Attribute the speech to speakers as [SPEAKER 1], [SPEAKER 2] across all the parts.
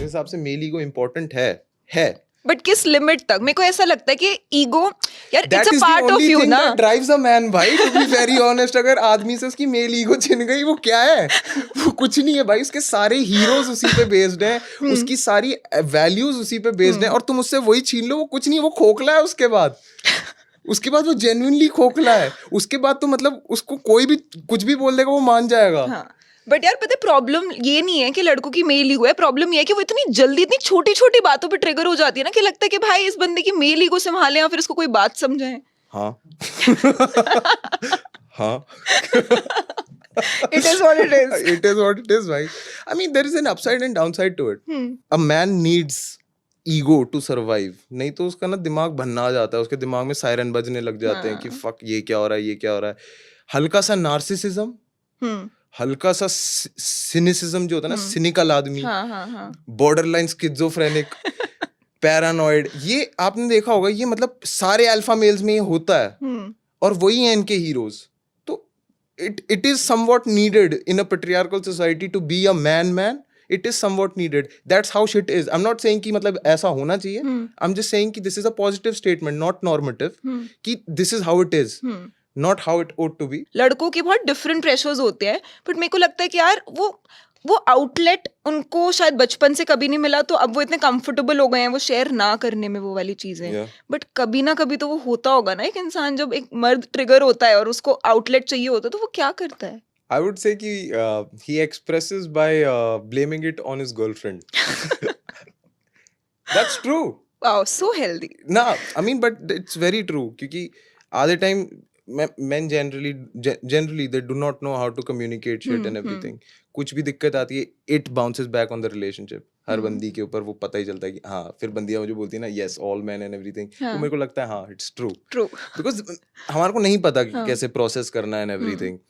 [SPEAKER 1] मेरे हिसाब से मेल ईगो इम्पोर्टेंट है
[SPEAKER 2] बट किस लिमिट तक? मेरे को ऐसा लगता है कि ईगो यार
[SPEAKER 1] That
[SPEAKER 2] it's a
[SPEAKER 1] is the
[SPEAKER 2] part of
[SPEAKER 1] only
[SPEAKER 2] you
[SPEAKER 1] thing
[SPEAKER 2] ना.
[SPEAKER 1] that drives a man, भाई. To be very honest, अगर आदमी से उसकी मेल ईगो छिन गई, वो क्या है? वो कुछ नहीं है भाई. उसके सारे हीरोज उसी पे बेस्ड हैं, उसकी सारी वैल्यूज उसी पे बेस्ड हैं, और तुम उससे वही छीन लो, वो कुछ नहीं, वो खोखला है. उसके बाद वो जेन्युइनली खोखला है. उसके बाद तो मतलब उसको कोई भी कुछ भी बोल देगा, वो मान जाएगा.
[SPEAKER 2] हाँ. बट यार पता है प्रॉब्लम ये नहीं है कि लड़कों की मेल ईगो है, प्रॉब्लम ये है कि वो इतनी जल्दी इतनी छोटी छोटी बातों पे ट्रिगर हो जाती है ना कि लगता है कि भाई इस बंदे की मेल ईगो संभालें या फिर इसको कोई बात समझाएं.
[SPEAKER 1] हाँ. हाँ.
[SPEAKER 2] It is what it is.
[SPEAKER 1] It is what it is, भाई. I mean, there is an upside and downside to it. A man needs ego to survive. नहीं तो उसका ना दिमाग भन्ना जाता है, उसके दिमाग में सायरन बजने लग जाते हैं कि फक ये क्या हो रहा है, ये क्या हो रहा है. हल्का सा नार्सिसिज्म, हल्का सा सिनिसिज्म जो होता है ना, सिनिकल आदमी, बॉर्डरलाइन स्किज़ोफ्रेनिक, पैरानॉइड, ये आपने देखा होगा. ये मतलब सारे अल्फा मेल्स में ये होता है, और वही हैं इनके हीरोज. तो it is somewhat needed in a patriarchal society to be a man. It is somewhat needed. That's how shit is. I'm not saying कि मतलब ऐसा होना चाहिए. I'm just saying कि this is a positive statement, not normative. कि this is how it is, not how it ought to be.
[SPEAKER 2] लड़कों के बहुत डिफरेंट प्रेशर्स होते हैं, बट मेरे को लगता है कि यार वो आउटलेट उनको शायद बचपन से कभी नहीं मिला, तो अब वो इतने कंफर्टेबल हो गए हैं वो शेयर ना करने में वो वाली चीजें. बट कभी ना कभी तो वो होता होगा ना, एक इंसान जब एक मर्द ट्रिगर होता है और उसको आउटलेट चाहिए होता है, तो वो क्या करता है?
[SPEAKER 1] I would say कि he expresses by blaming it on his girlfriend. That's true.
[SPEAKER 2] Wow, so healthy.
[SPEAKER 1] Nah, I mean, but it's very true. क्योंकि आधे time men generally they do not know how to communicate shit and everything. कुछ भी दिक्कत आती है, it bounces back on the relationship. हर बंदी के ऊपर वो पता ही चलता है कि हाँ, फिर बंदियां मुझे बोलती है ना, yes all men and everything. तो मेरे को लगता है हाँ, it's true. Because हमारे को नहीं पता कि कैसे प्रोसेस करना है and everything.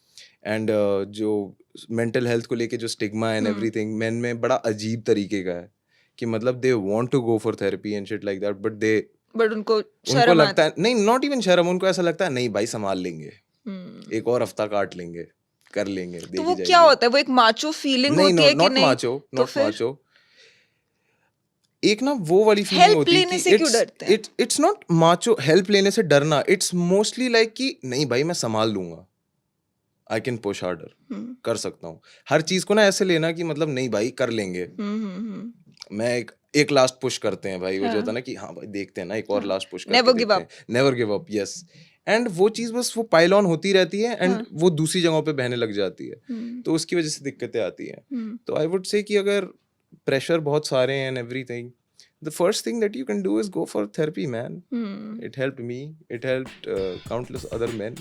[SPEAKER 1] एंड जो मेंटल हेल्थ को लेके जो स्टिग्मा एंड एवरीथिंग मेन में बड़ा अजीब तरीके का है कि मतलब they want to go for therapy and shit like that, but उनको लगता है नहीं, नॉट इवन शर्म, उनको ऐसा लगता है नहीं भाई संभाल लेंगे, एक और हफ्ता काट लेंगे, कर लेंगे.
[SPEAKER 2] तो वो क्या होता है? वो एक माचो फीलिंग होती है कि नहीं?
[SPEAKER 1] Not macho. एक ना वो वाली फीलिंग होती है कि इट्स नॉट माचो. हेल्प लेने से डरना, इट्स मोस्टली लाइक कि नहीं भाई मैं संभाल लूंगा, आई कैन पुश हार्डर, कर सकता हूँ. हर चीज को ना ऐसे लेना कि मतलब नहीं भाई कर लेंगे, मैं एक लास्ट पुश करते हैं भाई. वो जो होता है ना कि हाँ भाई देखते हैं ना, एक और लास्ट पुश करते हैं, never give up. Yes. And वो चीज बस वो पाइल ऑन होती रहती है एंड वो दूसरी जगहों पे बहने लग जाती है, तो उसकी वजह से दिक्कतें आती हैं. तो आई वुड से कि अगर प्रेशर बहुत सारे हैं and everything, the first thing that you can do is go for therapy, man. It helped me, it helped countless other men.